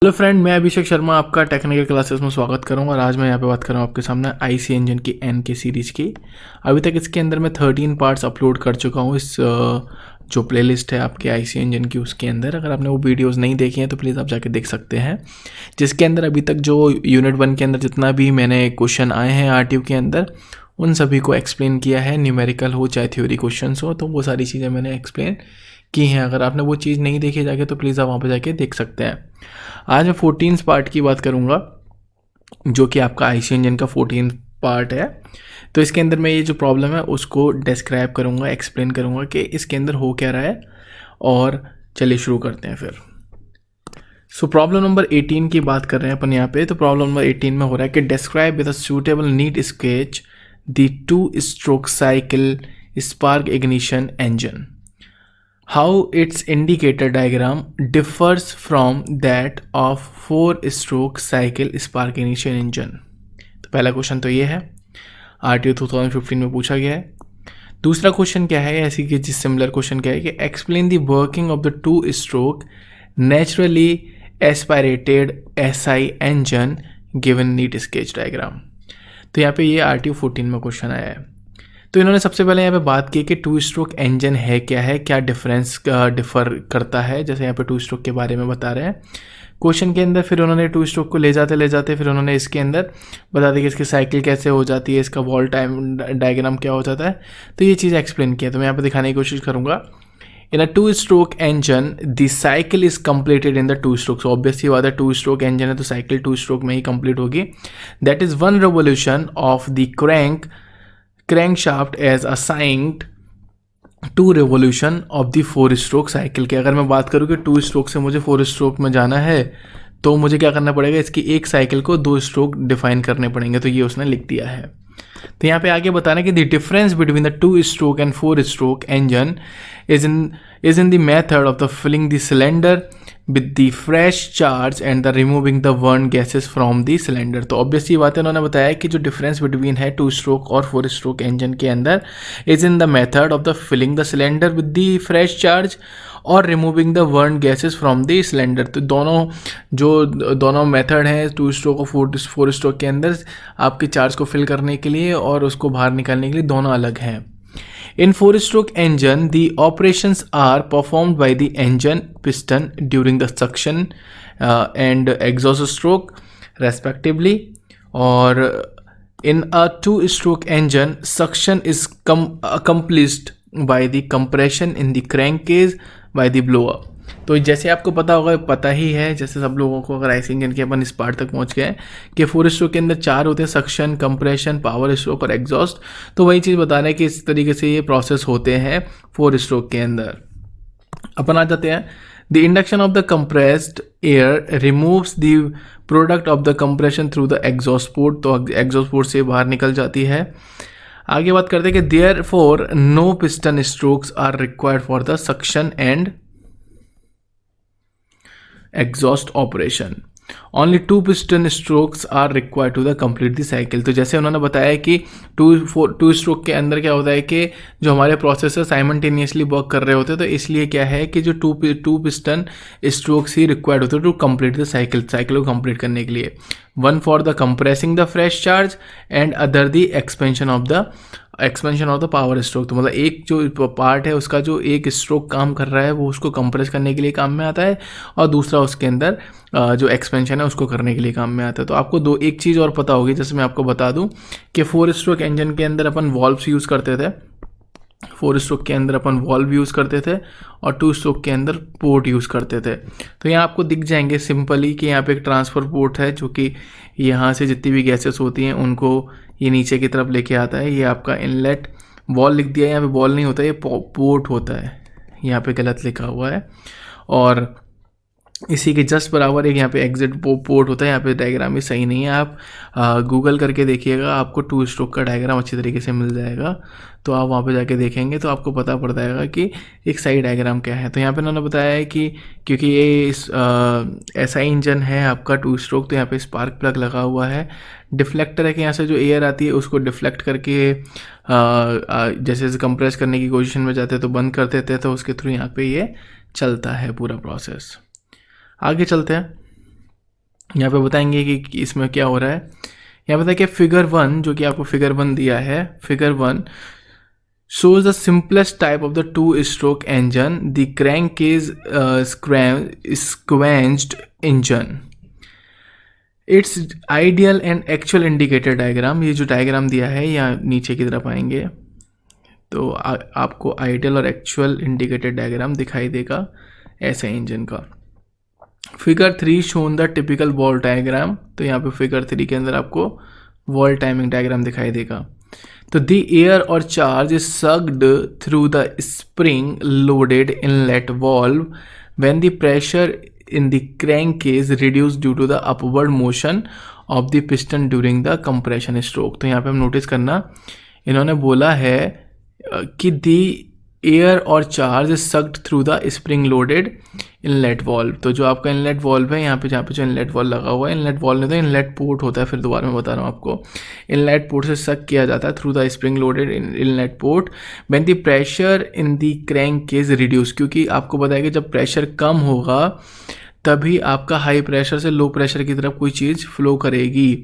Hello friend, मैं अभिषेक शर्मा आपका technical classes में स्वागत करूंगा। और आज मैं यहाँ पे बात कर रहा हूँ आपके सामने आईसी इंजन की एन के सीरीज़ की। अभी तक इसके अंदर मैं 13 पार्ट्स अपलोड कर चुका हूँ। इस जो प्लेलिस्ट है आपके आईसी इंजन की, उसके अंदर अगर आपने वो वीडियोस नहीं देखी हैं तो प्लीज़ आप जाके देख सकते हैं। जिसके अंदर अभी तक जो यूनिट 1 के अंदर जितना भी मैंने क्वेश्चन आए हैं आरटीयू के अंदर, उन सभी को एक्सप्लेन किया है। न्यूमेरिकल हो चाहे थ्योरी क्वेश्चन हो, तो वो सारी चीज़ें मैंने एक्सप्लेन की हैं। अगर आपने वो चीज़ नहीं देखी जाके तो प्लीज़ आप वहाँ पर जाके देख सकते हैं। आज मैं 14 पार्ट की बात करूंगा, जो कि आपका आईसी इंजन का 14 पार्ट है। तो इसके अंदर मैं ये जो प्रॉब्लम है उसको डिस्क्राइब करूंगा, एक्सप्लेन करूंगा कि इसके अंदर हो क्या रहा है। और चलिए शुरू करते हैं फिर। सो प्रॉब्लम नंबर 18 की बात कर रहे हैं अपन यहाँ पे। तो प्रॉब्लम नंबर 18 में हो रहा है कि describe with a suitable NEET sketch the 2 stroke cycle spark ignition engine, how its indicator diagram differs from that of 4-stroke cycle spark ignition engine। तो पहला क्वेश्चन तो ये है, आरटीओ 2015 में पूछा गया है। दूसरा क्वेश्चन क्या है, ऐसी कि जिस सिमिलर क्वेश्चन क्या है कि explain the working of the 2-stroke naturally aspirated SI engine given NEET sketch diagram. तो यहाँ पे ये आरटीओ 14 में क्वेश्चन आया है। तो इन्होंने सबसे पहले यहाँ पे बात की कि 2-स्ट्रोक इंजन है क्या डिफरेंस डिफर करता है, जैसे यहाँ पे 2-स्ट्रोक के बारे में बता रहे हैं क्वेश्चन के अंदर। फिर उन्होंने 2-स्ट्रोक को ले जाते फिर उन्होंने इसके अंदर बता दिया कि इसकी साइकिल कैसे हो जाती है, इसका वॉल टाइम डायग्राम क्या हो जाता है। तो ये चीज़ एक्सप्लेन किया, तो मैं यहाँ पे दिखाने की कोशिश करूँगा। In a two stroke engine the cycle is completed in the two stroke. So obviously बात है 2-स्ट्रोक इंजन है तो साइकिल 2-स्ट्रोक में ही कंप्लीट होगी। That is 1 revolution of the crankshaft as assigned to revolution of the 4-stroke cycle के। अगर मैं बात करूँ कि 2-स्ट्रोक से मुझे 4-स्ट्रोक में जाना है तो मुझे क्या करना पड़ेगा, इसकी एक साइकिल को 2 स्ट्रोक डिफाइन करने पड़ेंगे। तो ये उसने लिख दिया है। तो यहाँ पे आगे बताना कि the difference between the two stroke and four stroke engine is in the method of the filling the cylinder with the fresh charge and the removing the burnt gases from the cylinder। तो ऑब्वियसली बात है, उन्होंने बताया कि जो difference between है 2-स्ट्रोक और 4-स्ट्रोक engine के अंदर is in the method of the filling the cylinder with the fresh charge और removing the burn gases from the cylinder. तो दोनों मेथड हैं 2-स्ट्रोक और 4-स्ट्रोक के अंदर आपके चार्ज को फिल करने के लिए और उसको बाहर निकालने के लिए, दोनों अलग हैं। In 4-stroke engine, the operations are performed by the engine piston during the suction and exhaust stroke respectively. Or in a 2-stroke engine, suction is accomplished by the compression in the crankcase by the blower। तो जैसे आपको पता होगा, पता ही है जैसे सब लोगों को, अगर आईसी इंजन के अपन इस पार्ट तक पहुंच गए कि 4-स्ट्रोक के अंदर 4 होते हैं, सक्शन, कंप्रेशन, पावर स्ट्रोक और एग्जॉस्ट। तो वही चीज़ बता रहे हैं कि इस तरीके से ये प्रोसेस होते हैं 4-स्ट्रोक के अंदर। अपन आ जाते हैं, the induction of the compressed air removes the product of the compression through the exhaust port. तो एग्जॉस्ट पोर्ट से बाहर निकल जाती है। आगे बात करते हैं कि there four no piston strokes are required for the suction and exhaust operation, only 2 piston strokes are required to the complete the cycle। तो जैसे उन्होंने बताया कि 2-स्ट्रोक के अंदर क्या होता है कि जो हमारे प्रोसेसर साइमल्टेनियसली वर्क कर रहे होते हैं, तो इसलिए क्या है कि जो 2 पिस्टन स्ट्रोक्स ही रिक्वायर्ड होते हैं टू कंप्लीट द साइकिल को कंप्लीट करने के लिए। 1 for the compressing the fresh charge and other the expansion of the power stroke. तो मतलब एक जो पार्ट है उसका जो एक स्ट्रोक काम कर रहा है वो उसको कंप्रेस करने के लिए काम में आता है, और दूसरा उसके अंदर जो एक्सपेंशन है उसको करने के लिए काम में आता है। तो आपको एक चीज़ और पता होगी, जैसे मैं आपको बता दूं कि 4-स्ट्रोक इंजन के अंदर अपन वॉल्व्स यूज़ करते थे। 4-स्ट्रोक के अंदर अपन वॉल्व यूज़ करते थे और 2-स्ट्रोक के अंदर पोर्ट यूज़ करते थे। तो यहाँ आपको दिख जाएंगे सिंपली कि यहाँ पे एक ट्रांसफ़र पोर्ट है जो कि यहाँ से जितनी भी गैसेस होती हैं उनको ये नीचे की तरफ लेके आता है। ये आपका इनलेट, वॉल लिख दिया है, यहाँ पे वॉल नहीं होता है, ये पोर्ट होता है, यहाँ पे गलत लिखा हुआ है। और इसी के जस्ट बराबर एक यहाँ पे एग्जिट पोर्ट होता है। यहाँ पे डायग्राम भी सही नहीं है, आप गूगल करके देखिएगा, आपको 2-स्ट्रोक का डायग्राम अच्छी तरीके से मिल जाएगा। तो आप वहाँ पे जाके देखेंगे तो आपको पता पड़ जाएगा कि एक सही डायग्राम क्या है। तो यहाँ पे उन्होंने बताया है कि क्योंकि ये ऐसा इंजन है आपका 2-स्ट्रोक, तो यहाँ पे स्पार्क प्लग लगा हुआ है। डिफ्लेक्टर है कि यहाँ से जो एयर आती है उसको डिफ्लेक्ट करके जैसे कंप्रेस करने की पोजीशन में जाते हैं तो बंद कर देते हैं, तो उसके थ्रू यहाँ पे ये चलता है पूरा प्रोसेस। आगे चलते हैं। यहाँ पे बताएंगे कि इसमें क्या हो रहा है। यहाँ बताया कि फिगर 1, जो कि आपको फिगर 1 दिया है, figure 1 shows the simplest type of the two-stroke engine, the crankcase squenched engine. Its ideal and actual indicator diagram, ये जो डायग्राम दिया है यहाँ नीचे की तरफ आएंगे तो आपको आइडियल और एक्चुअल इंडिकेटर डायग्राम दिखाई देगा ऐसे इंजन का। Figure 3 shown the typical wall diagram, तो यहाँ पे फिगर 3 के अंदर आपको वॉल टाइमिंग डायग्राम दिखाई देगा। तो द एयर और charge is sucked through the spring loaded inlet valve when the pressure in the crankcase reduced due to the upward motion of the piston during the compression stroke। तो यहाँ पे हम notice करना, इन्होंने बोला है कि the air और charge is sucked through the spring loaded inlet valve। तो जो आपका इनलेट वॉल्व है यहाँ पे, जहाँ पे जो इनलेट वॉल्व लगा हुआ है, इनलेट वॉल्व नहीं तो इनलेट पोर्ट होता है, फिर दोबारा मैं बता रहा हूँ आपको, इनलेट पोर्ट से सक किया जाता है through the spring loaded inlet port when the pressure in the crankcase reduce. क्योंकि आपको बताया कि जब प्रेशर कम होगा तभी आपका हाई प्रेशर से लो प्रेशर की तरफ कोई चीज़ फ्लो करेगी।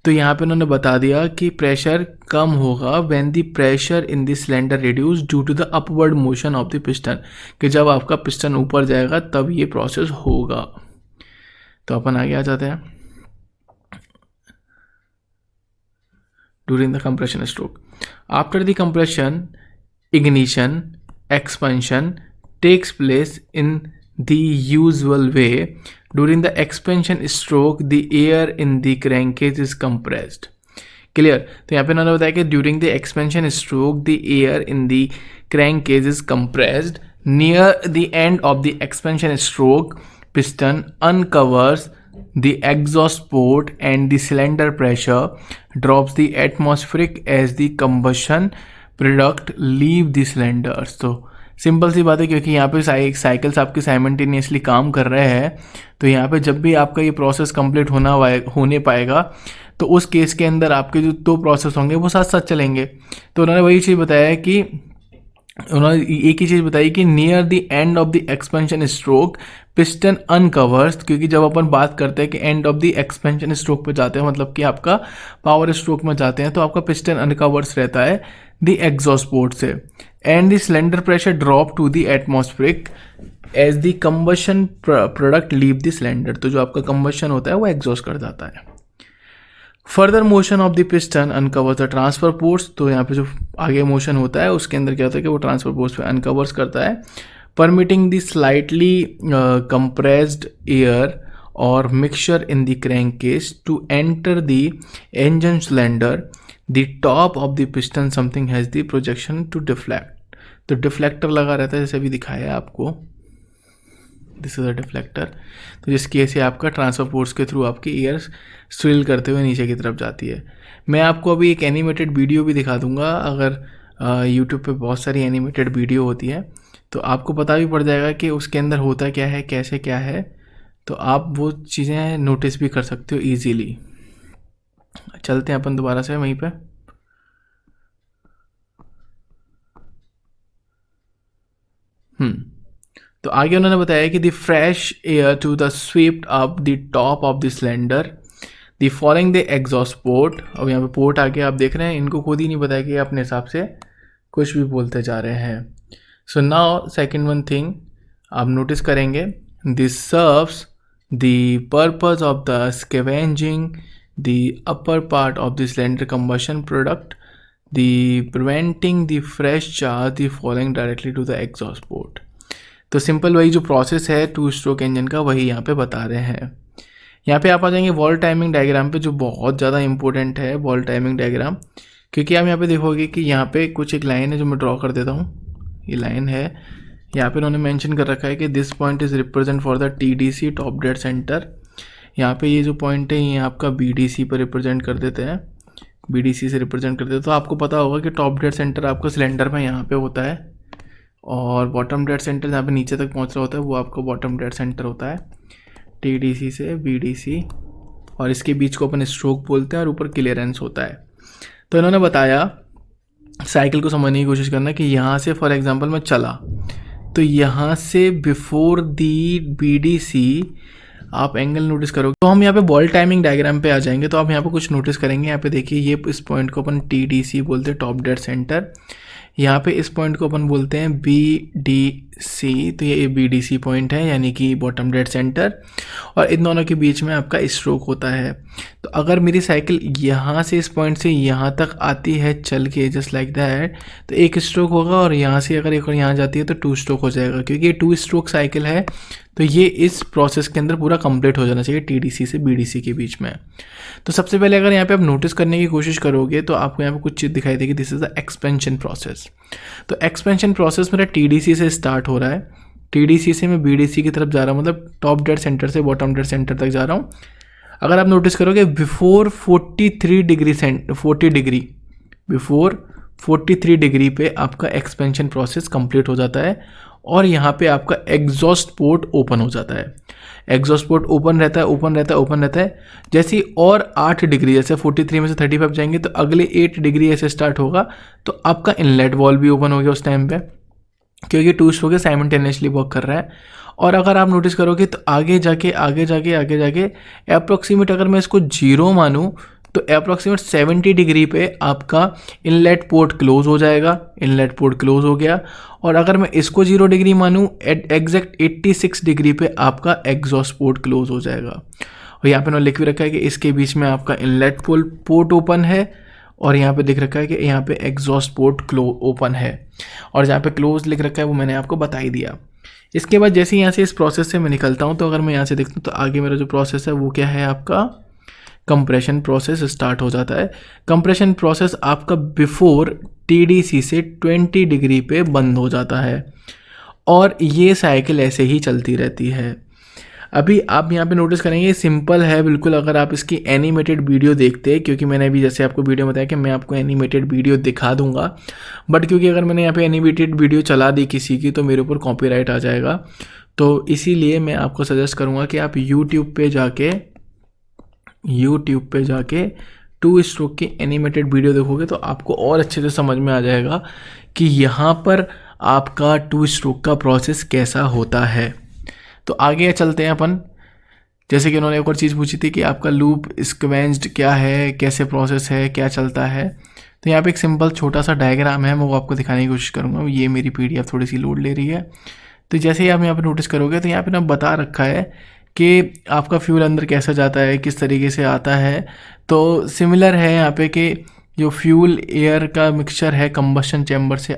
तो यहाँ पे उन्होंने बता दिया कि प्रेशर कम होगा when the pressure in the cylinder reduce due to the upward motion of the piston, कि जब आपका पिस्टन ऊपर जाएगा तब ये प्रोसेस होगा। तो अपन आगे आ जाते हैं। During the compression stroke, after the compression ignition expansion takes place in the usual way. During the expansion stroke, the air in the crankcase is compressed. Clear. तो यहाँ पे उन्होंने बताया कि during the expansion stroke the air in the crankcase is compressed. Near the end of the expansion stroke, piston uncovers the exhaust port and the cylinder pressure drops the atmospheric as the combustion product leave the cylinders. तो simple सी बात है, क्योंकि यहाँ पे cycles आपके simultaneously काम कर रहे हैं, तो यहाँ पे जब भी आपका ये प्रोसेस कंप्लीट होने पाएगा तो उस केस के अंदर आपके जो दो प्रोसेस होंगे वो साथ साथ चलेंगे। तो उन्होंने वही चीज़ बताया कि उन्होंने एक ही चीज़ बताई कि near the end of the expansion stroke piston uncovers, क्योंकि जब अपन बात करते हैं कि end of the expansion stroke पे जाते हैं, मतलब कि आपका पावर स्ट्रोक में जाते हैं, तो आपका पिस्टन अनकवर्स रहता है द एग्जॉस्ट पोर्ट से, and the cylinder pressure drop to the atmospheric as the combustion product leave the cylinder. तो जो आपका कंबशन होता है वो एग्जॉस्ट कर जाता है। Further motion of the piston uncovers the transfer ports, तो यहाँ पे जो आगे मोशन होता है उसके अंदर क्या होता है कि वो ट्रांसफर पोर्ट्स पे अनकवर्स करता है, permitting the slightly compressed air और mixture in the crankcase to enter the engine cylinder. The top of the piston something has the projection to deflect. तो डिफ्लेक्टर लगा रहता है, जैसे अभी दिखाया है आपको, दिस इज अ डिफ्लेक्टर। तो जिसकी से आपका ट्रांसफर पोर्ट्स के थ्रू आपकी एयर स्विल करते हुए नीचे की तरफ जाती है। मैं आपको अभी एक एनिमेटेड वीडियो भी दिखा दूंगा, अगर यूट्यूब पे बहुत सारी एनिमेटेड वीडियो होती है तो आपको पता भी पड़ जाएगा कि उसके अंदर होता क्या है, कैसे क्या है, तो आप वो चीज़ें नोटिस भी कर सकते हो ईजीली। चलते हैं अपन दोबारा से वहीं पे। तो आगे उन्होंने बताया कि the fresh air to the swept up the top of the cylinder the following the exhaust port. अब यहाँ पे पोर्ट आगे आप देख रहे हैं, इनको खुद ही नहीं बताया कि अपने हिसाब से कुछ भी बोलते जा रहे हैं। So now second one thing आप नोटिस करेंगे, this serves the purpose of the scavenging the upper part of the cylinder combustion product the preventing the fresh charge the following directly to the exhaust port. तो simple वही जो process है two stroke engine का वही यहाँ पे बता रहे हैं। यहाँ पे आप आ जाएंगे वॉल टाइमिंग डायग्राम पे, जो बहुत ज़्यादा इंपॉर्टेंट है वॉल टाइमिंग डायग्राम, क्योंकि आप यहाँ पे देखोगे कि यहाँ पे कुछ एक लाइन है जो मैं ड्रॉ कर देता हूँ। ये लाइन है, यहाँ पे उन्होंने मेंशन कर रखा है कि this point is represent for the TDC top dead centre. यहाँ पे ये जो पॉइंट है ये आपका BDC पर रिप्रेजेंट कर देते हैं, BDC से रिप्रेजेंट कर देते हैं। तो आपको पता होगा कि टॉप डेड सेंटर आपका सिलेंडर में यहाँ पे होता है, और बॉटम डेड सेंटर जहाँ पे नीचे तक पहुँच रहा होता है वो आपका बॉटम डेड सेंटर होता है, TDC से BDC, और इसके बीच को अपन स्ट्रोक बोलते हैं, और ऊपर क्लियरेंस होता है। तो इन्होंने बताया साइकिल को समझने की कोशिश करना कि यहाँ से फॉर एग्जांपल मैं चला, तो यहाँ से बिफोर दी BDC आप एंगल नोटिस करोगे तो हम यहाँ पे बॉल टाइमिंग डायग्राम पे आ जाएंगे। तो आप यहाँ पे कुछ नोटिस करेंगे, यहाँ पे देखिए ये इस पॉइंट को अपन TDC बोलते हैं, टॉप डेड सेंटर। यहाँ पे इस पॉइंट को अपन बोलते हैं BDC, तो ये BDC पॉइंट है यानी कि बॉटम डेड सेंटर, और इन दोनों के बीच में आपका स्ट्रोक होता है। तो अगर मेरी साइकिल यहाँ से इस पॉइंट से यहाँ तक आती है चल के जस्ट लाइक दैट, तो एक स्ट्रोक होगा, और यहाँ से अगर एक और यहाँ जाती है तो 2 स्ट्रोक हो जाएगा। क्योंकि ये 2 स्ट्रोक साइकिल है तो ये इस प्रोसेस के अंदर पूरा कंप्लीट हो जाना चाहिए TDC से BDC के बीच में। तो सबसे पहले अगर यहाँ पे आप नोटिस करने की कोशिश करोगे तो आपको यहाँ पे कुछ चीज़ दिखाई देगी, this is the expansion process. तो एक्सपेंशन प्रोसेस मेरा TDC से स्टार्ट हो रहा है, TDC से मैं BDC की तरफ जा रहा हूँ, मतलब टॉप डेड सेंटर से बॉटम डेड सेंटर तक जा रहा हूँ। अगर आप नोटिस करोगे बिफोर 43 डिग्री पे आपका एक्सपेंशन प्रोसेस कंप्लीट हो जाता है, और यहाँ पे आपका एग्जॉस्ट पोर्ट ओपन हो जाता है। एग्जॉस्ट पोर्ट ओपन रहता है। जैसे ही और 8 डिग्री, जैसे 43 में से 35 जाएंगे तो अगले 8 डिग्री ऐसे स्टार्ट होगा, तो आपका इनलेट वॉल्व भी ओपन हो गया उस टाइम पे, क्योंकि 2 स्ट्रोक साइमल्टेनियसली वर्क कर रहा है। और अगर आप नोटिस करोगे तो आगे जाके अप्रोक्सीमेट अगर मैं इसको 0 मानूँ तो अप्रोक्सीमेट 70 डिग्री पे आपका इनलेट पोर्ट क्लोज हो जाएगा। इनलेट पोर्ट क्लोज हो गया। और अगर मैं इसको 0 डिग्री मानूँ, एग्जैक्ट 86 डिग्री पे आपका एग्जॉस्ट पोर्ट क्लोज हो जाएगा। और यहाँ पे मैंने लिख भी रखा है कि इसके बीच में आपका इनलेट पोर्ट ओपन है, और यहाँ पे दिख रखा है कि यहाँ पे एग्जॉस्ट पोर्ट ओपन है, और जहाँ पे क्लोज लिख रखा है वो मैंने आपको बता ही दिया। इसके बाद जैसे यहाँ से इस प्रोसेस से मैं निकलता हूँ, तो अगर मैं यहाँ से देखता हूँ तो आगे मेरा जो प्रोसेस है वो क्या है, आपका कंप्रेशन प्रोसेस स्टार्ट हो जाता है। कंप्रेशन प्रोसेस आपका बिफोर TDC से 20 डिग्री पे बंद हो जाता है, और ये साइकिल ऐसे ही चलती रहती है। अभी आप यहाँ पे नोटिस करेंगे सिंपल है बिल्कुल। अगर आप इसकी एनिमेटेड वीडियो देखते हैं, क्योंकि मैंने अभी जैसे आपको वीडियो बताया कि मैं आपको एनिमेटेड वीडियो दिखा दूंगा, बट क्योंकि अगर मैंने यहाँ पे एनिमेटेड वीडियो चला दी किसी की तो मेरे ऊपर कॉपीराइट आ जाएगा। तो इसीलिए मैं आपको सजेस्ट करूँगा कि आप यूट्यूब पे जाके 2 स्ट्रोक की एनिमेटेड वीडियो देखोगे तो आपको और अच्छे से समझ में आ जाएगा कि यहाँ पर आपका 2 स्ट्रोक का प्रोसेस कैसा होता है। तो आगे चलते हैं अपन। जैसे कि उन्होंने एक और चीज़ पूछी थी कि आपका लूप स्क्वेंस्ड क्या है, कैसे प्रोसेस है, क्या चलता है। तो यहाँ पे एक सिंपल छोटा सा डायग्राम है, मैं वो आपको दिखाने की कोशिश करूँगा। ये मेरी PDF थोड़ी सी लोड ले रही है। तो जैसे ही आप यहाँ पे नोटिस करोगे तो यहाँ पे ना बता रखा है कि आपका फ्यूल अंदर कैसा जाता है, किस तरीके से आता है। तो सिमिलर है यहाँ पे कि जो फ्यूल एयर का मिक्सचर है कंबशन चैम्बर से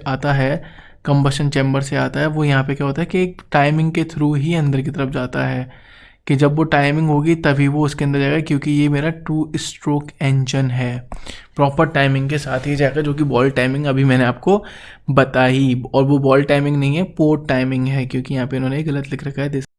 आता है, वो यहाँ पे क्या होता है कि एक टाइमिंग के थ्रू ही अंदर की तरफ जाता है, कि जब वो टाइमिंग होगी तभी वो उसके अंदर जाएगा, क्योंकि ये मेरा 2 स्ट्रोक इंजन है। प्रॉपर टाइमिंग के साथ ही जाएगा, जो कि बॉल टाइमिंग अभी मैंने आपको बताई। और वो बॉल टाइमिंग नहीं है, पोर्ट टाइमिंग है, क्योंकि यहाँ पे इन्होंने गलत लिख रखा है।